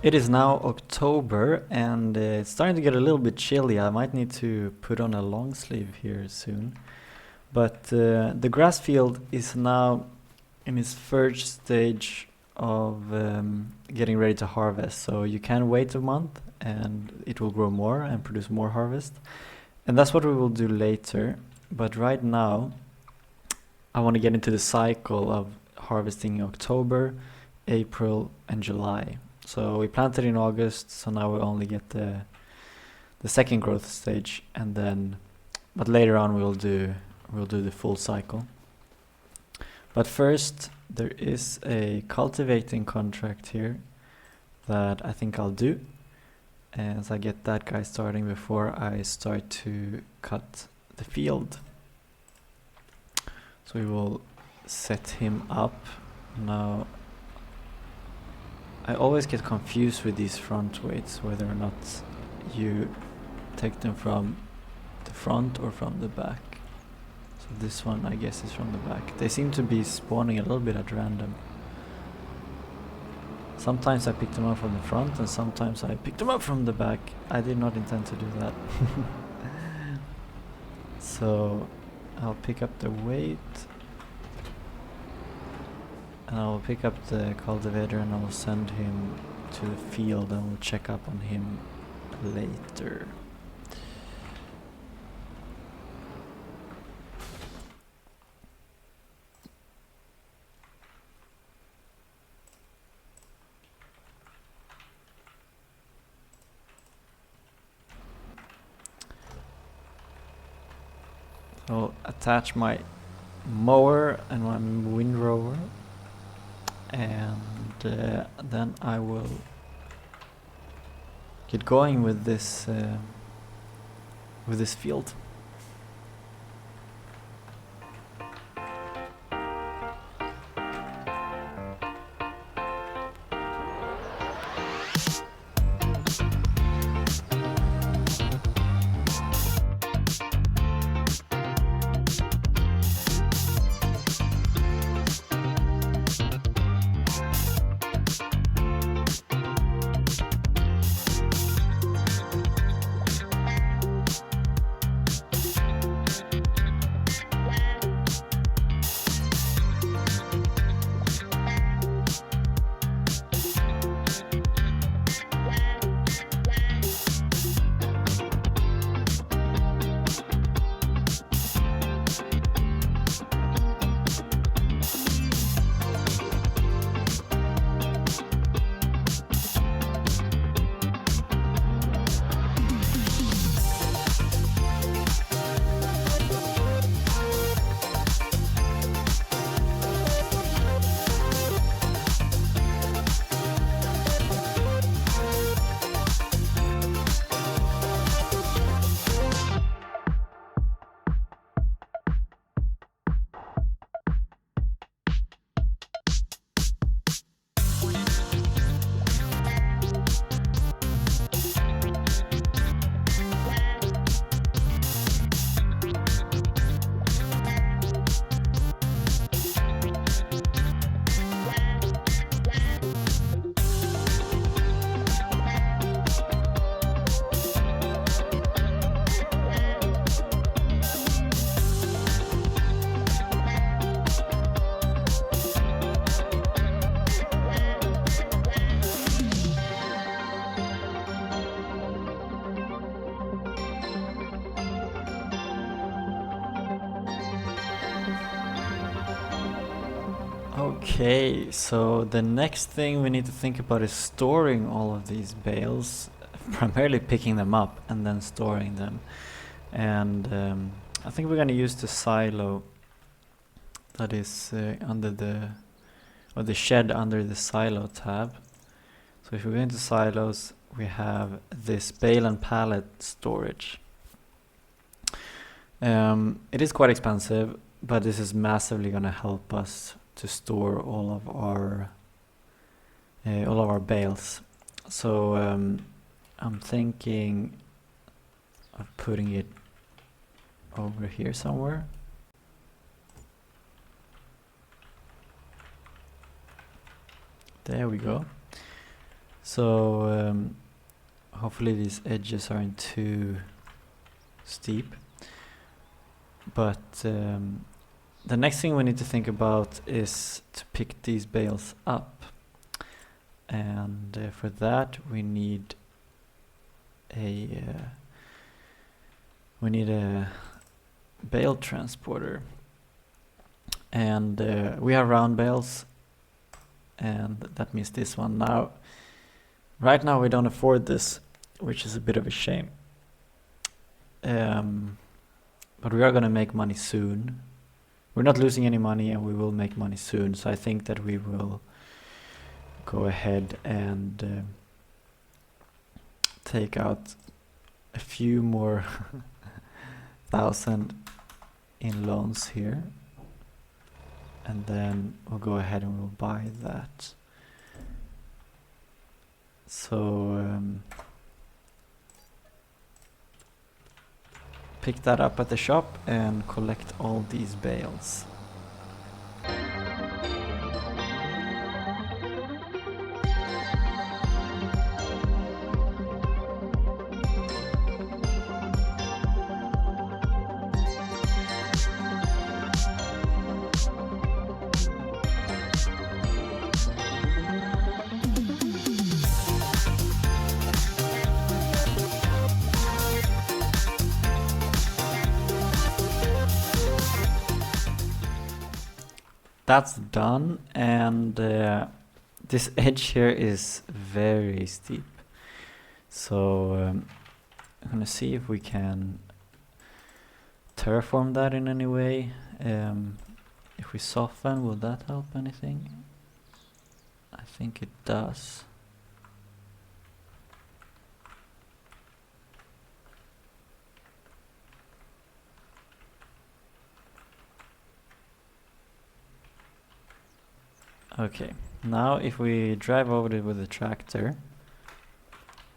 It is now October and it's starting to get a little bit chilly. I might need to put on a long sleeve here soon. But the grass field is now in its first stage of getting ready to harvest. So you can wait a month and it will grow more and produce more harvest. And that's what we will do later. But right now, I want to get into the cycle of harvesting in October, April, and July. So we planted in August, so now we only get the second growth stage, and then, but later on we'll do the full cycle. But first, there is a cultivating contract here that I think I'll do, as I get that guy starting before I start to cut the field. So we will set him up now. I always get confused with these front weights, whether or not you take them from the front or from the back. So this one, I guess, is from the back. They seem to be spawning a little bit at random. Sometimes I pick them up from the front and sometimes I pick them up from the back. I did not intend to do that. So I'll pick up the weight. And I will pick up the cultivator and I will send him to the field and we'll check up on him later. I'll attach my mower and my windrower. And then I will get going with this field. Okay, so the next thing we need to think about is storing all of these bales, primarily picking them up and then storing them. And I think we're going to use the silo that is under the shed under the silo tab. So if we go into silos, we have this bale and pallet storage. It is quite expensive, but this is massively going to help us to store all of our bales. So I'm thinking of putting it over here somewhere. There we go. So hopefully these edges aren't too steep. But the next thing we need to think about is to pick these bales up. And for that we need a bale transporter. And we have round bales, and that means this one. Now, right now we don't afford this, which is a bit of a shame. But we are gonna make money soon. We're not losing any money, and we will make money soon. So I think that we will go ahead and take out a few more thousand in loans here, and then we'll go ahead and we'll buy that. So pick that up at the shop and collect all these bales. That's done, and this edge here is very steep. So I'm gonna see if we can terraform that in any way. If we soften, will that help anything? I think it does. Okay, now if we drive over it with the tractor,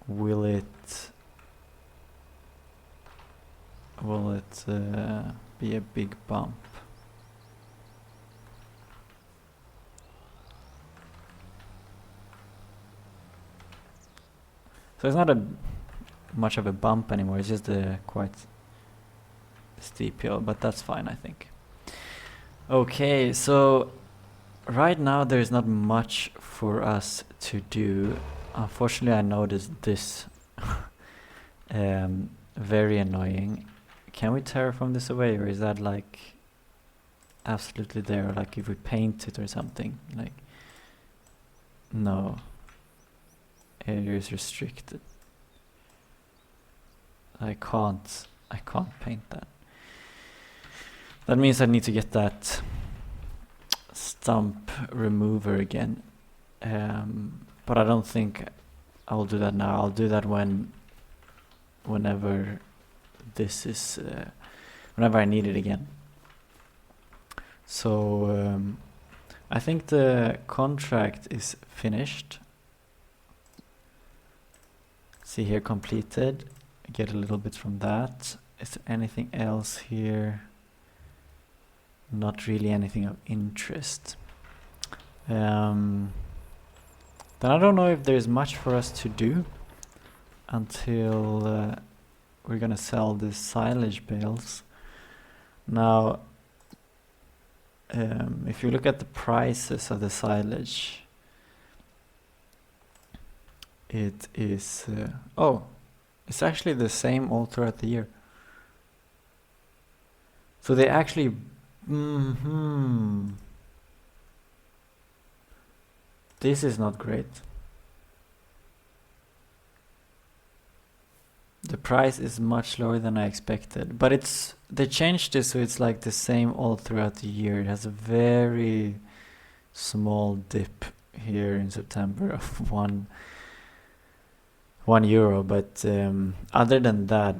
will it be a big bump? So it's not much of a bump anymore, it's just a quite steep hill, but that's fine, I think. Okay, so right now there's not much for us to do. Unfortunately, I noticed this very annoying. Can we terraform this away, or is that like absolutely there? Like if we paint it or something? Like, no. Area is restricted. I can't paint that. That means I need to get that stump remover again. But I don't think I'll do that now. I'll do that whenever this is whenever I need it again. So I think the contract is finished. See here, completed. Get a little bit from that. Is there anything else here? Not really anything of interest. Then I don't know if there's much for us to do until we're gonna sell the silage bales. Now, if you look at the prices of the silage, it is it's actually the same all throughout the year. So they actually this is not great. The price is much lower than I expected, but they changed this so it's like the same all throughout the year. It has a very small dip here in September of €1, but other than that,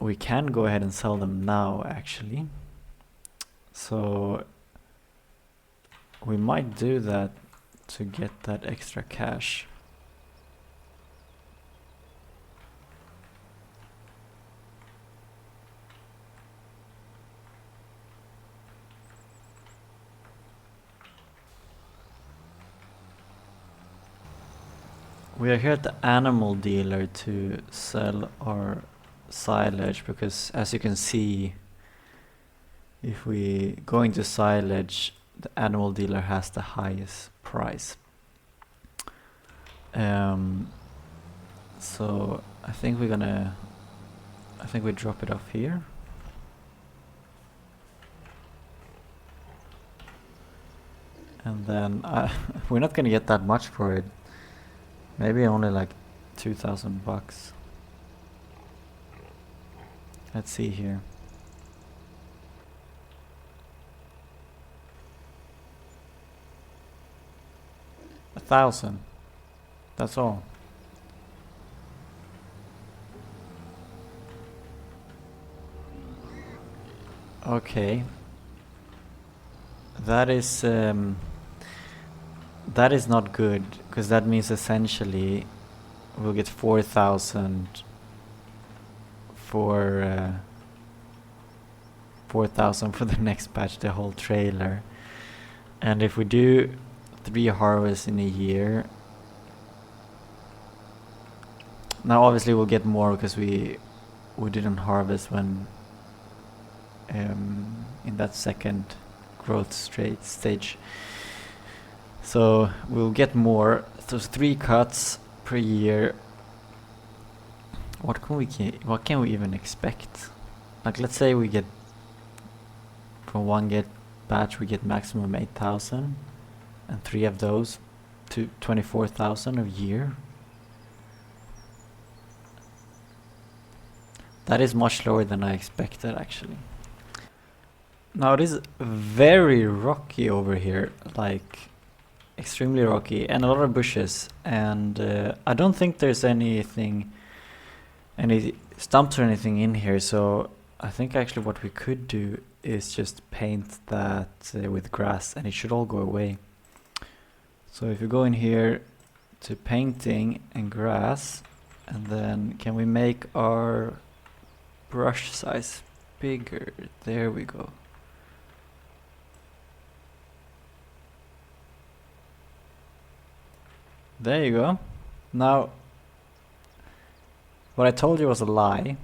we can go ahead and sell them now actually. So we might do that to get that extra cash. We are here at the animal dealer to sell our silage because, as you can see, if we go into silage, the animal dealer has the highest price. So I think we drop it off here. And then we're not gonna get that much for it. Maybe only like 2,000 bucks. Let's see here. $1,000. That's all. Okay. That is not good, because that means essentially we'll get 4,000 for 4,000 for the next batch, the whole trailer. And if we do 3 harvests in a year, now obviously we'll get more because we didn't harvest when in that second growth stage. So we'll get more. Those 3 cuts per year. What can we even expect? Like, let's say we get from one batch we get maximum 8,000, and 3 of those to 24,000 a year. That is much lower than I expected, actually. Now it is very rocky over here, like extremely rocky, and a lot of bushes, and I don't think there's any stumps or anything in here, so I think actually what we could do is just paint that with grass, and it should all go away. So if you go in here to painting and grass, and then can we make our brush size bigger? There we go. There you go. Now, what I told you was a lie.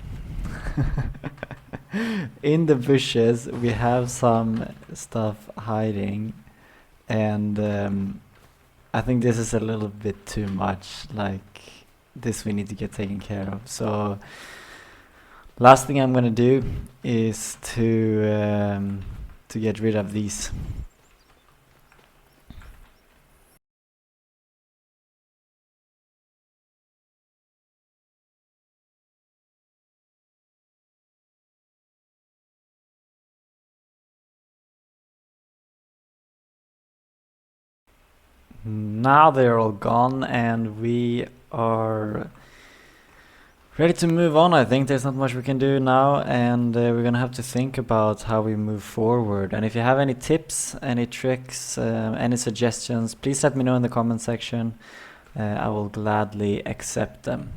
In the bushes we have some stuff hiding, and I think this is a little bit too much. Like, this we need to get taken care of. So last thing I'm gonna do is to get rid of these. Now they're all gone, and we are ready to move on. I think there's not much we can do now, and we're gonna have to think about how we move forward. And if you have any tips, any tricks, any suggestions, please let me know in the comment section. I will gladly accept them.